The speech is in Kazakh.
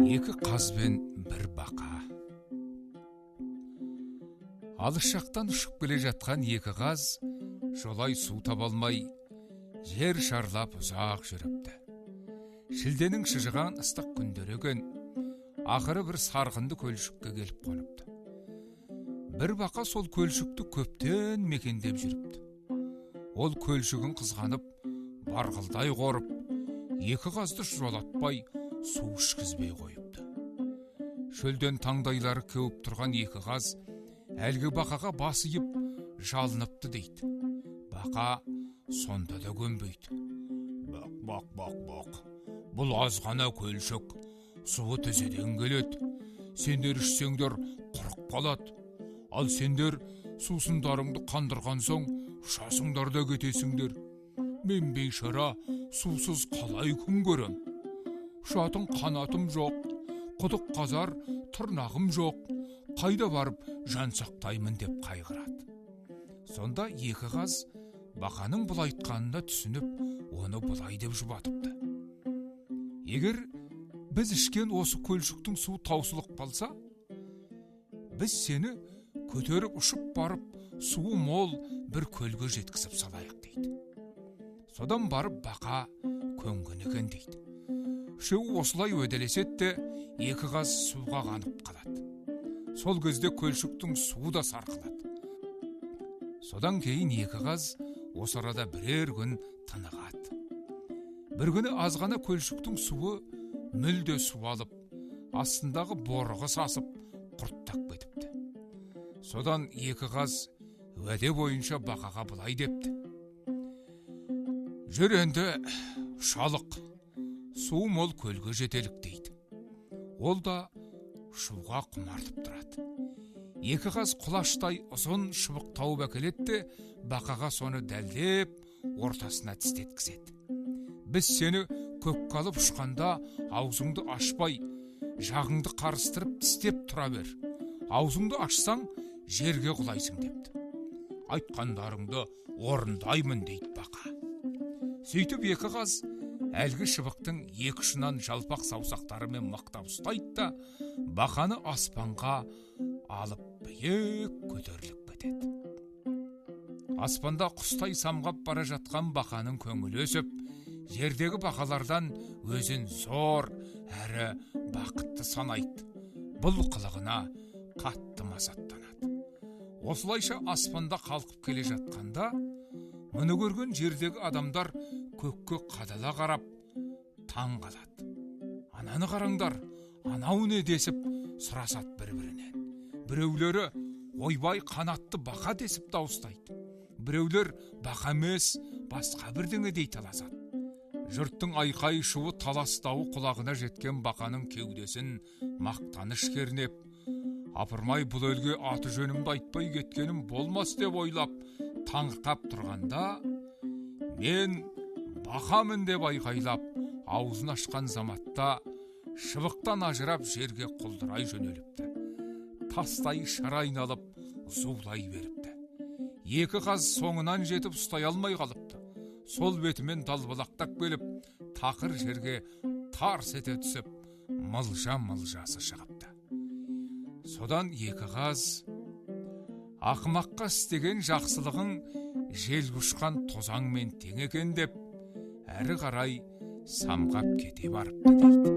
Екі қаз бен бір бақа. Алыс жақтан ұшып келе жатқан екі қаз жолай су таба алмай жер шарлап ұзақ жүріпті. Шілденің шыжыған ыстық күндері екен, ақыры бір сарқынды көлшікке келіп қоныпты. Бір бақа сол көлшікті көптен мекендеп жүріпті. Ол көлшігін қызғанып, барғылдай қорып, екі қазды жолатпай су ішкізбей қойыпты. Шөлден таңдайлары кеуіп тұрған екі қаз әлгі бақаға басыйып жалыныпты дейді. Бақа сонда да көнбейді. Бақ. Бұл азғана көлшік, суы тізеден келеді. Сендер ішсеңдер құрық қалады. Ал сендер сусындарыңды қандырған соң ұшасыңдар да кетесіңдер. Мен бейшара сусыз қалай күн көрем? Ұшатын қанатым жоқ, құдық қазар тырнағым жоқ, қайда барып жан сақтаймын деп қайғырады. Сонда екі қаз бақаның бұл айтқанына түсініп, оны бұлай деп жұбатыпты. Егер біз ішкен осы көлшіктің суы таусылып қалса, біз сені көтеріп ұшып барып, суы мол бір көлге жеткізіп салайық дейді. Содан барып бақа көнген екен дейді. Үшеуі осылай уәделеседі де, екі қаз суға қанып қалады. Сол кезде көлшіктің суы да сарқылады. Содан кейін екі қаз осы арада бірер күн тынығады. Бір күні азғана көлшіктің суы мүлде суалып, астындағы борығы сасып, құрттап кетіпті. Содан екі қаз уәде бойынша бақаға былай депті: жүр енді, шалық, су мол көлге жетелік дейді. Ол да шуға құмартып тұрады. Екі қаз құлаштай ұзын шыбық тауып әкеледі де, бақаға соны дәлдеп ортасына тістеткізеді. Біз сені көкке алып ұшқанда аузыңды ашпай, жағыңды қарыстырып тістеп тұра бер. Аузыңды ашсаң, жерге құлайсың депті. Айтқандарыңды орындаймын дейді бақа. Сөйтіп екі қаз әлгі шыбықтың екі ұшынан жалпақ саусақтарымен мықтап ұстайды да, бақаны аспанға алып биік көтеріліп кетеді. Аспанда құстай самғап бара жатқан бақаның көңілі өсіп, жердегі бақалардан өзін зор әрі бақытты санайды. Бұл қылығына қатты масаттанады. Осылайша аспанда қалқып келе жатқанда, мұны көрген жердегі адамдар көкке қадала қарап таң қалады. Ананы қараңдар, анау не десіп сұрасады бір-бірінен. Біреулері ойбай қанатты бақа десіп дауыстайды. Біреулер бақа емес, басқа бірдеңе дей таласады. Жұрттың айқай шуы таластауы құлағына жеткен бақаның кеудесін мақтаныш кернеп, апырмай бұл елге аты жөнімді айтпай кеткенім болмас деп ойлап таңырқап тұрғанда, мен бақамын деп айқайлап, аузын ашқан заматта шыбықтан ажырап жерге құлдырай жөнеліпті. Тастай шыр айналып зулай беріпті. Екі қаз соңынан жетіп ұстай алмай қалыпты. Сол бетімен далбалақтап келіп, тақыр жерге тарс ете түсіп, мылжа-мылжасы шығыпты. Содан екі қаз ақымаққа істеген жақсылығың жел құшқан тозаңмен тең екен деп, әрі қарай самғап кете барыпты дейді.